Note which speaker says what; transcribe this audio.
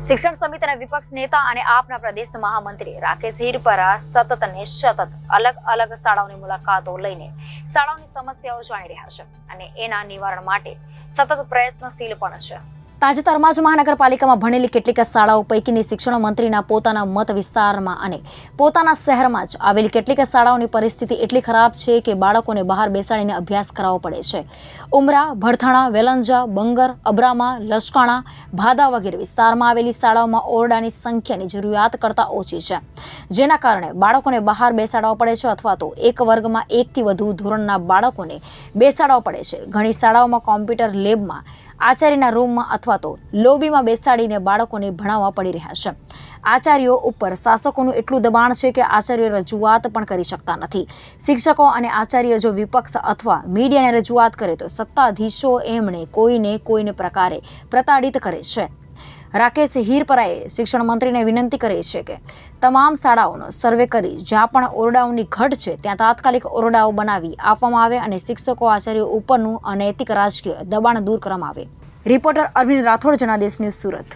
Speaker 1: શિક્ષણ સમિતિના વિપક્ષ નેતા અને આપના પ્રદેશ મહામંત્રી રાકેશ હિરપરા સતત અલગ અલગ શાળાઓની મુલાકાતો લઈને શાળાઓની સમસ્યાઓ જાણી રહ્યા છે અને એના નિવારણ માટે સતત પ્રયત્નશીલ પણ છે। તાજેતરમાં જ મહાનગરપાલિકામાં ભણેલી કેટલીક શાળાઓ પૈકીની શિક્ષણ મંત્રીના પોતાના મત વિસ્તારમાં અને પોતાના શહેરમાં જ આવેલી કેટલીક શાળાઓની પરિસ્થિતિ એટલી ખરાબ છે કે બાળકોને બહાર બેસાડીને અભ્યાસ કરાવવો પડે છે। ઉમરા, ભરથાણા, વેલંજા, બંગર, અબ્રામા, લશકાણા, ભાદા વગેરે વિસ્તારમાં આવેલી શાળાઓમાં ઓરડાની સંખ્યાની જરૂરિયાત કરતાં ઓછી છે, જેના કારણે બાળકોને બહાર બેસાડવા પડે છે અથવા તો એક વર્ગમાં એકથી વધુ ધોરણના બાળકોને બેસાડવા પડે છે। ઘણી શાળાઓમાં કોમ્પ્યુટર લેબમાં, આચાર્યના રૂમમાં અથવા તો લોબીમાં બેસાડીને બાળકોને ભણાવવા પડી રહ્યા છે। આચાર્યો ઉપર શાસકોનું એટલું દબાણ છે કે આચાર્યો રજૂઆત પણ કરી શકતા નથી। શિક્ષકો અને આચાર્ય જો વિપક્ષ અથવા મીડિયાને રજૂઆત કરે તો સત્તાધીશો એમણે કોઈને પ્રકારે પ્રતાડિત કરે છે। રાકેશ હિરપરાએ શિક્ષણ મંત્રીને વિનંતી કરી છે કે તમામ શાળાઓનો સર્વે કરી જ્યાં પણ ઓરડાઓની ઘટ છે ત્યાં તાત્કાલિક ઓરડાઓ બનાવી આપવામાં આવે અને શિક્ષકો આચાર્યો ઉપરનું અનૈતિક રાજકીય દબાણ દૂર કરવામાં આવે। Reporter Arvind Rathod, Janadesh news, Surat.